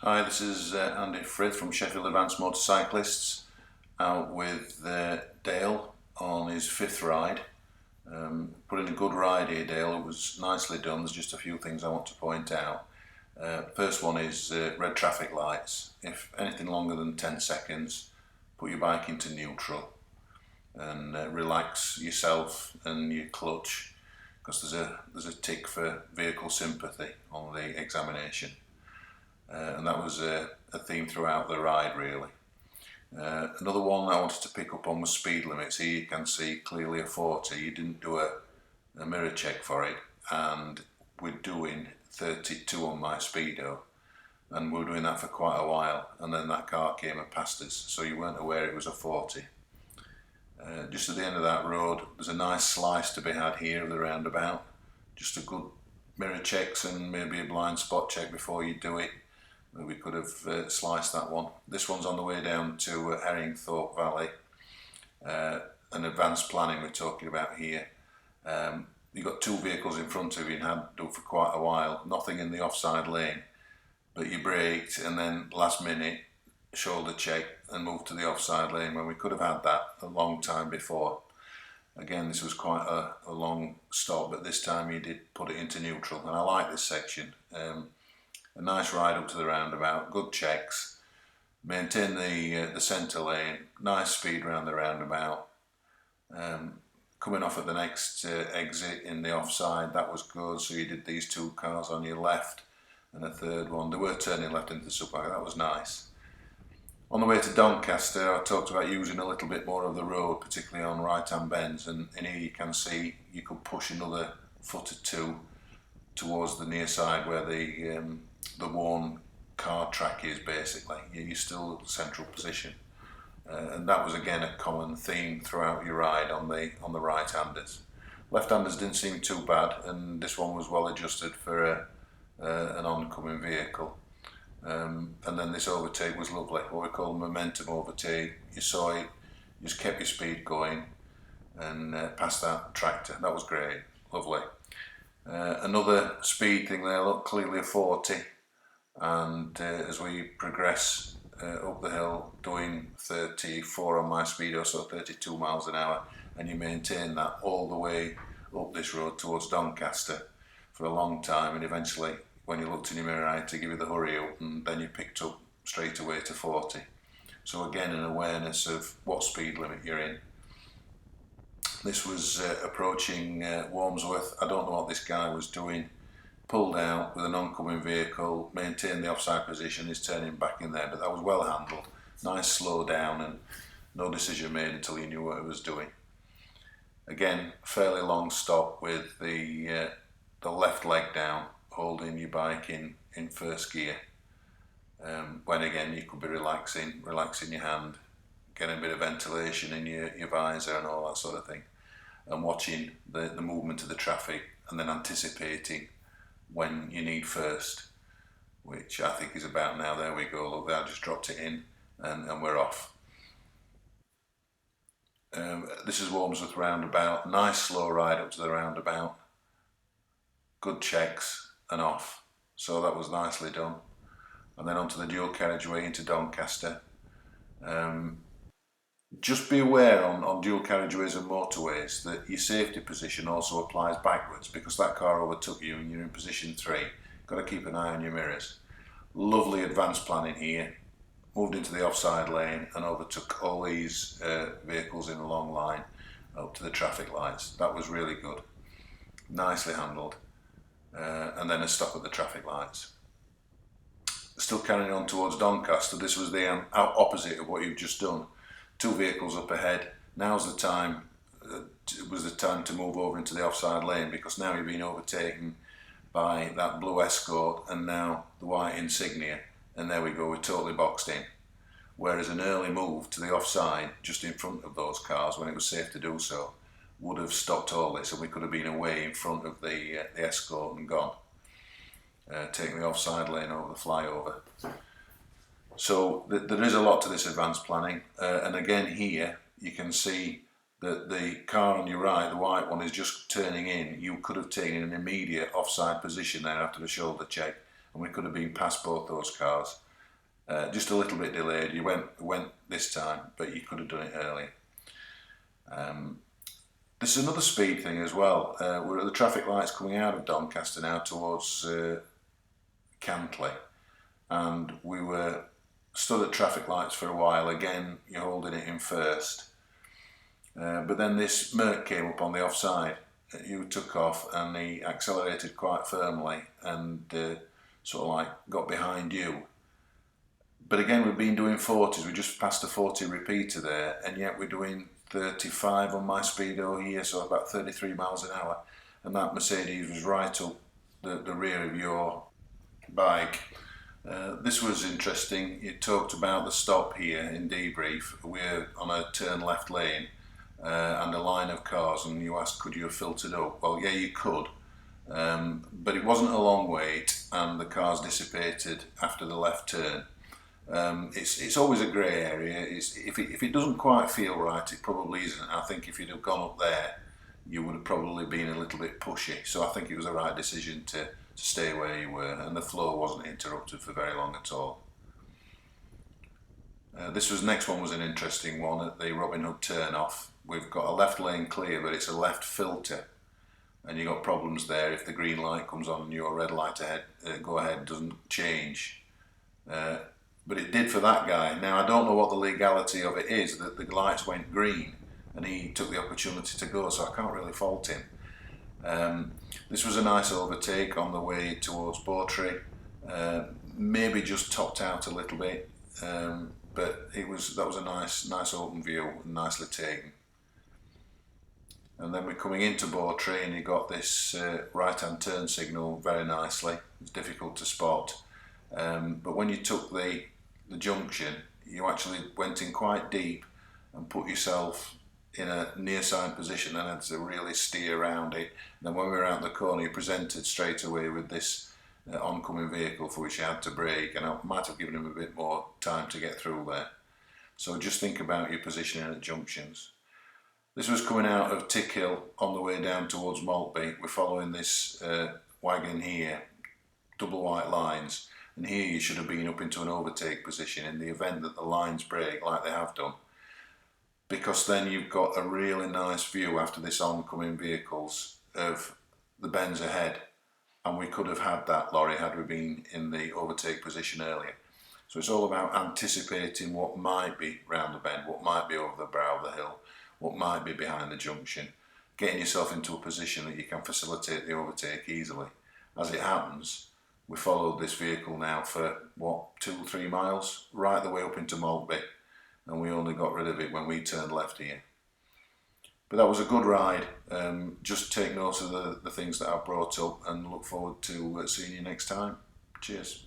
Hi, this is Andy Frith from Sheffield Advanced Motorcyclists, out with Dale on his fifth ride. Put in a good ride here, Dale. It was nicely done. There's just a few things I want to point out. First one is red traffic lights. If anything longer than 10 seconds, put your bike into neutral and relax yourself and your clutch, because there's a tick for vehicle sympathy on the examination. And that was a theme throughout the ride, really. Another one I wanted to pick up on was speed limits. Here you can see clearly a 40. You didn't do a mirror check for it, and we're doing 32 on my Speedo, and we were doing that for quite a while, and then that car came and passed us, so you weren't aware it was a 40. Just at the end of that road, there's a nice slice to be had here of the roundabout. Just a good mirror checks and maybe a blind spot check before you do it. We could have sliced that one. This one's on the way down to Herringthorpe Valley. And advanced planning we're talking about here. You've got two vehicles in front of you and had done for quite a while. Nothing in the offside lane, but you braked and then last minute shoulder check and moved to the offside lane when we could have had that a long time before. Again, this was quite a long stop, but this time you did put it into neutral, and I like this section. A nice ride up to the roundabout, good checks, maintain the centre lane, nice speed around the roundabout. Coming off at the next exit in the offside, that was good, so you did these two cars on your left and a third one. They were turning left into the supermarket, that was nice. On the way to Doncaster, I talked about using a little bit more of the road, particularly on right-hand bends, and in here you can see you could push another foot or two towards the near side where the worn car track is, basically. You're still central position, and that was again a common theme throughout your ride on the right-handers. Left-handers didn't seem too bad, and this one was well adjusted for an oncoming vehicle. And then this overtake was lovely, what we call momentum overtake. You saw it, you just kept your speed going and passed that tractor. That was great, lovely. Another speed thing there, look, clearly a 40, and as we progress up the hill, doing 34 on my Speedo, so 32 miles an hour, and you maintain that all the way up this road towards Doncaster for a long time, and eventually when you looked in your mirror I had to give you the hurry up, and then you picked up straight away to 40. So again, an awareness of what speed limit you're in. This was approaching Wormsworth. I don't know what this guy was doing. Pulled out with an oncoming vehicle, maintained the offside position, is turning back in there, but that was well handled. Nice slow down and no decision made until he knew what he was doing. Again, fairly long stop with the left leg down, holding your bike in first gear. When again you could be relaxing your hand, getting a bit of ventilation in your visor and all that sort of thing, and watching the movement of the traffic, and then anticipating when you need first, which I think is about now. There we go, look, I just dropped it in and we're off. This is Wormsworth roundabout, nice slow ride up to the roundabout, good checks and off, so that was nicely done. And then onto the dual carriageway into Doncaster. Just be aware on dual carriageways and motorways that your safety position also applies backwards, because that car overtook you and you're in position 3. Got to keep an eye on your mirrors. Lovely advanced planning here. Moved into the offside lane and overtook all these vehicles in a long line up to the traffic lights. That was really good. Nicely handled. And then a stop at the traffic lights. Still carrying on towards Doncaster, this was the opposite of what you've just done. Two vehicles up ahead. Now's the time, it was the time to move over into the offside lane, because now you've been overtaken by that blue Escort and now the white Insignia, and there we go, we're totally boxed in. Whereas an early move to the offside, just in front of those cars when it was safe to do so, would have stopped all this, and we could have been away in front of the Escort and gone, taking the offside lane over the flyover. So there is a lot to this advanced planning, and again here you can see that the car on your right, the white one, is just turning in. You could have taken an immediate offside position there after the shoulder check, and we could have been past both those cars. Just a little bit delayed. You went this time, but you could have done it earlier. This is another speed thing as well. We're at the traffic lights coming out of Doncaster now towards Cantley, and we were stood at traffic lights for a while. Again, you're holding it in first. But then this Merc came up on the offside. You took off and he accelerated quite firmly and sort of like got behind you. But again, we've been doing 40s. We just passed a 40 repeater there, and yet we're doing 35 on my speedo here, so about 33 miles an hour. And that Mercedes was right up the rear of your bike. This was interesting. You talked about the stop here in debrief. We're on a turn left lane and a line of cars, and you asked, could you have filtered up? Well, yeah, you could, but it wasn't a long wait, and the cars dissipated after the left turn. It's always a grey area. If it doesn't quite feel right, it probably isn't. I think if you'd have gone up there, you would have probably been a little bit pushy. So I think it was the right decision to stay where you were, and the flow wasn't interrupted for very long at all. Next one was an interesting one at the Robin Hood turn-off. We've got a left lane clear, but it's a left filter, and you've got problems there if the green light comes on and your red light ahead, go ahead doesn't change. But it did for that guy. Now, I don't know what the legality of it is, that the lights went green and he took the opportunity to go, so I can't really fault him. This was a nice overtake on the way towards Bawtry. Maybe just topped out a little bit, but that was a nice open view, nicely taken. And then we're coming into Bawtry, and you got this right-hand turn signal very nicely. It's difficult to spot, but when you took the junction, you actually went in quite deep and put yourself in a near side position and had to really steer around it. And then when we were out the corner, you presented straight away with this oncoming vehicle for which you had to brake, and I might have given him a bit more time to get through there. So just think about your positioning at junctions. This was coming out of Tickhill on the way down towards Maltby. We're following this wagon here, double white lines, and here you should have been up into an overtake position in the event that the lines break like they have done, because then you've got a really nice view after this oncoming vehicles of the bends ahead, and we could have had that lorry had we been in the overtake position earlier. So it's all about anticipating what might be round the bend, what might be over the brow of the hill, what might be behind the junction, getting yourself into a position that you can facilitate the overtake easily. As it happens, we followed this vehicle now for, 2-3 miles, right the way up into Maltby, and we only got rid of it when we turned left here. But that was a good ride. Just take note of the things that I've brought up, and look forward to seeing you next time. Cheers.